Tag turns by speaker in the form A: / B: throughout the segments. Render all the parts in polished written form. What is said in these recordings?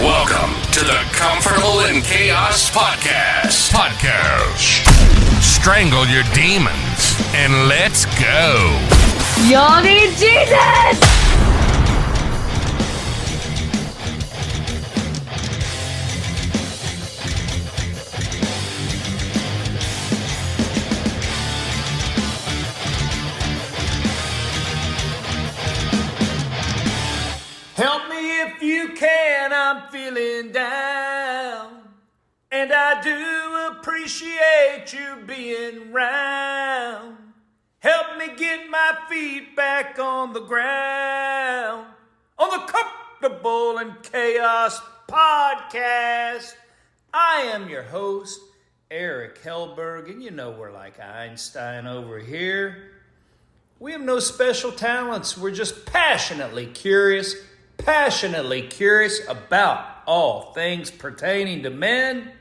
A: Welcome to the Comfortable in Chaos Podcast. Strangle your demons and let's go.
B: Y'all need Jesus!
C: Help me if you can, I'm feeling down. And I do appreciate you being round. Help me get my feet back on the ground. On the Comfortable in Chaos Podcast. I am your host, Eric Hellberg, and you know we're like Einstein over here. We have no special talents. We're just passionately curious about all things pertaining to men.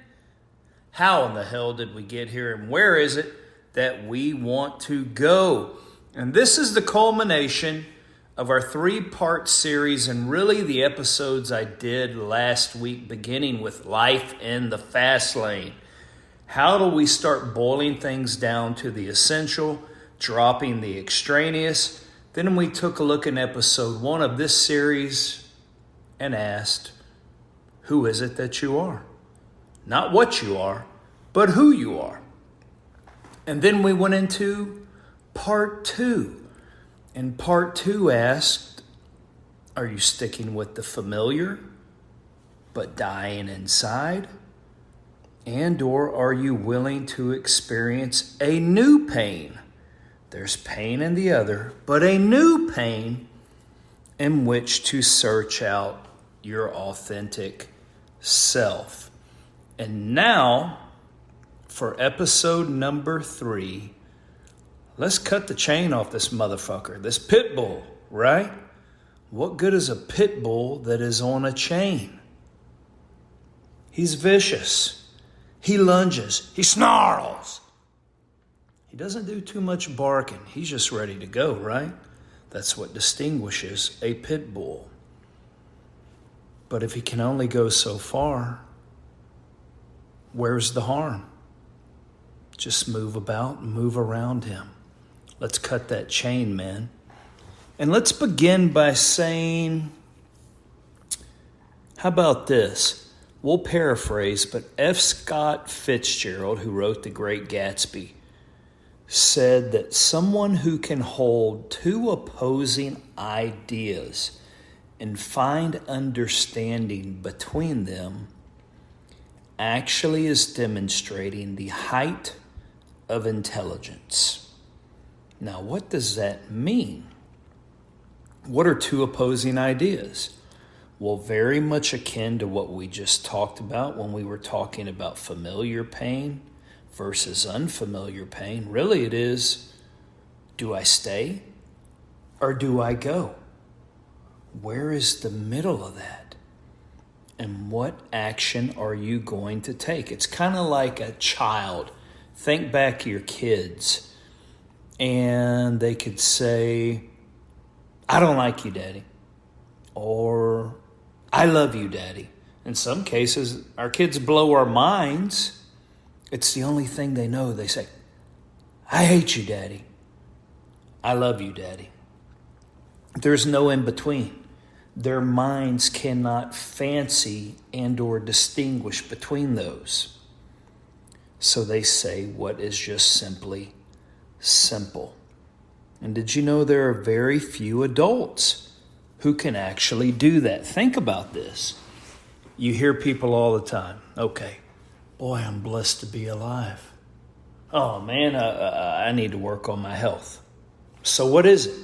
C: How in the hell did we get here, and where is it that we want to go? And this is the culmination of our 3-part series, and really the episodes I did last week, beginning with life in the fast lane. How do we start boiling things down to the essential, dropping the extraneous? Then we took a look in episode 1 of this series and asked, who is it that you are? Not what you are, but who you are. And then we went into part 2. And part 2 asked, are you sticking with the familiar, but dying inside? And or are you willing to experience a new pain? There's pain in the other, but a new pain in which to search out your authentic self. And now, for episode number 3, let's cut the chain off this motherfucker, this pit bull, right? What good is a pit bull that is on a chain? He's vicious. He lunges. He snarls. He doesn't do too much barking. He's just ready to go, right? That's what distinguishes a pit bull. But if he can only go so far, where's the harm? Just move about and move around him. Let's cut that chain, man. And let's begin by saying, how about this? We'll paraphrase, but F. Scott Fitzgerald, who wrote The Great Gatsby, said that someone who can hold 2 opposing ideas and find understanding between them actually is demonstrating the height of intelligence. Now, what does that mean? What are 2 opposing ideas? Well, very much akin to what we just talked about when we were talking about familiar pain versus unfamiliar pain. Really, it is, do I stay or do I go? Where is the middle of that? And what action are you going to take? It's kind of like a child. Think back to your kids, and they could say, I don't like you, Daddy. Or, I love you, Daddy. In some cases, our kids blow our minds. It's the only thing they know. They say, I hate you, Daddy. I love you, Daddy. There's no in between. Their minds cannot fancy and or distinguish between those. So they say what is just simply simple. And did you know there are very few adults who can actually do that? Think about this. You hear people all the time. Okay, boy, I'm blessed to be alive. Oh man, I need to work on my health. So what is it?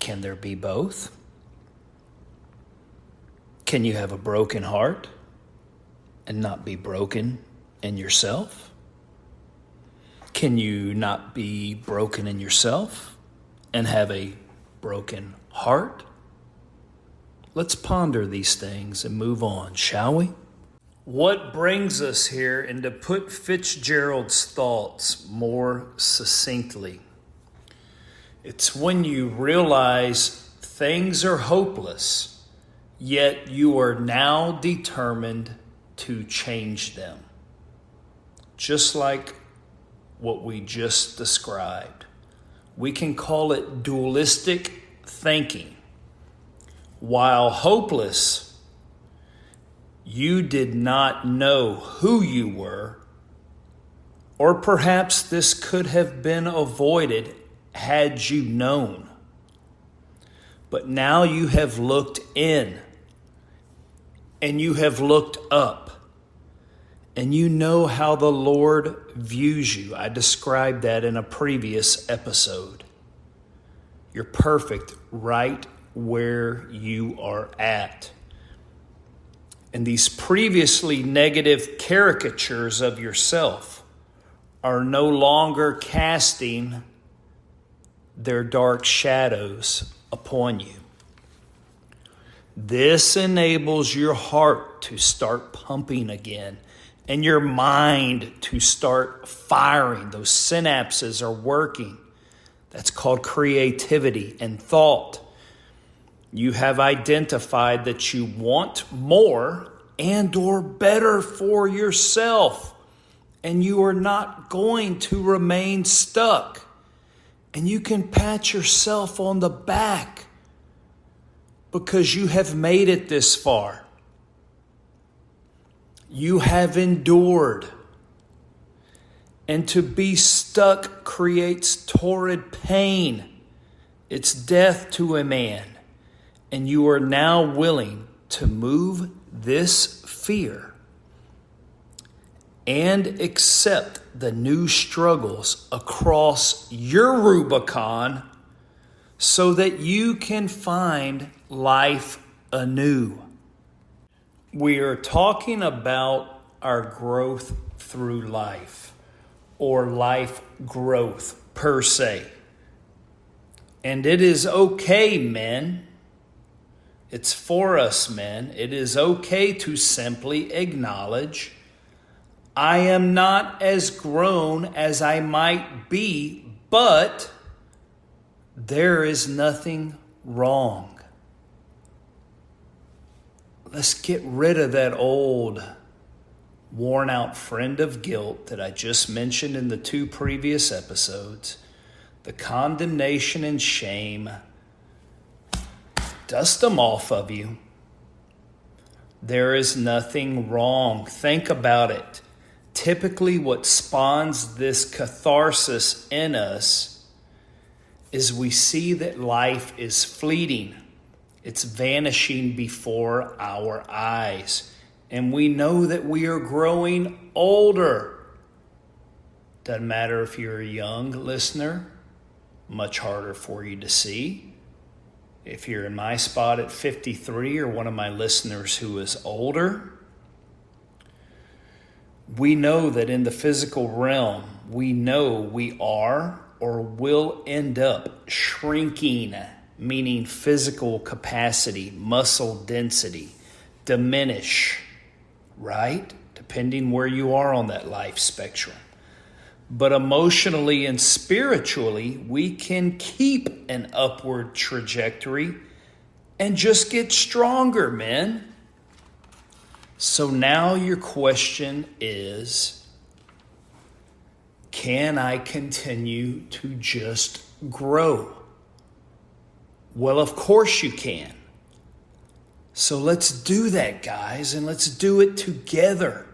C: Can there be both? Can you have a broken heart and not be broken in yourself? Can you not be broken in yourself and have a broken heart? Let's ponder these things and move on, shall we? What brings us here, and to put Fitzgerald's thoughts more succinctly, it's when you realize things are hopeless, yet you are now determined to change them. Just like what we just described. We can call it dualistic thinking. While hopeless, you did not know who you were, or perhaps this could have been avoided had you known. But now you have looked in, and you have looked up, and you know how the Lord views you. I described that in a previous episode. You're perfect right where you are at. And these previously negative caricatures of yourself are no longer casting their dark shadows upon you. This enables your heart to start pumping again and your mind to start firing. Those synapses are working. That's called creativity and thought. You have identified that you want more and or better for yourself, and you are not going to remain stuck. And you can pat yourself on the back because you have made it this far. You have endured. And to be stuck creates torrid pain. It's death to a man. And you are now willing to move this fear and accept the new struggles across your Rubicon so that you can find life anew. We are talking about our growth through life, or life growth per se. And it is okay, men. It's for us, men. It is okay to simply acknowledge, I am not as grown as I might be, but there is nothing wrong. Let's get rid of that old, worn out friend of guilt that I just mentioned in the 2 previous episodes. The condemnation and shame. Dust them off of you. There is nothing wrong. Think about it. Typically, what spawns this catharsis in us is we see that life is fleeting. It's vanishing before our eyes. And we know that we are growing older. Doesn't matter if you're a young listener, much harder for you to see. If you're in my spot at 53 or one of my listeners who is older, we know that in the physical realm, we know we are or will end up shrinking, meaning physical capacity, muscle density, diminish, right? Depending where you are on that life spectrum. But emotionally and spiritually, we can keep an upward trajectory and just get stronger, men. So now your question is, can I continue to just grow? Well, of course you can. So let's do that, guys, and let's do it together.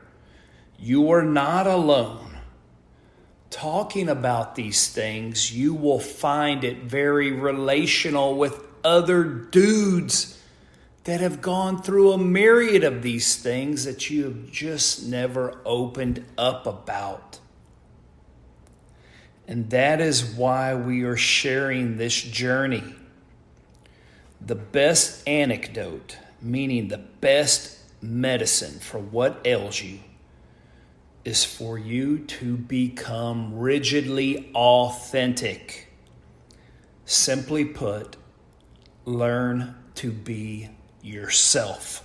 C: You are not alone. Talking about these things, you will find it very relational with other dudes that have gone through a myriad of these things that you have just never opened up about. And that is why we are sharing this journey. The best antidote, meaning the best medicine for what ails you, is for you to become rigidly authentic. Simply put, learn to be yourself.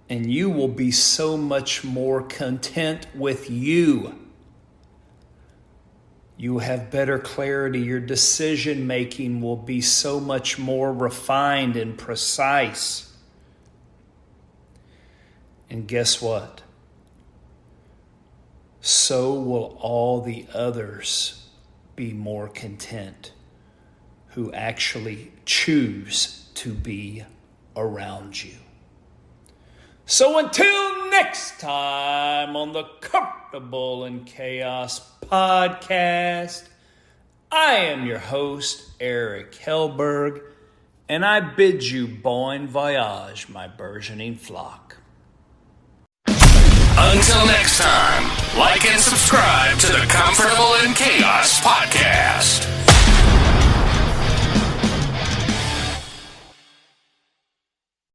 C: And you will be so much more content with you. You will have better clarity. Your decision making will be so much more refined and precise. And guess what? So will all the others be more content who actually choose to be around you. So until next time on the Comfortable in Chaos podcast, I am your host, Eric Hellberg, and I bid you bon voyage, my burgeoning flock.
A: Until next time, like and subscribe to the Comfortable in Chaos podcast.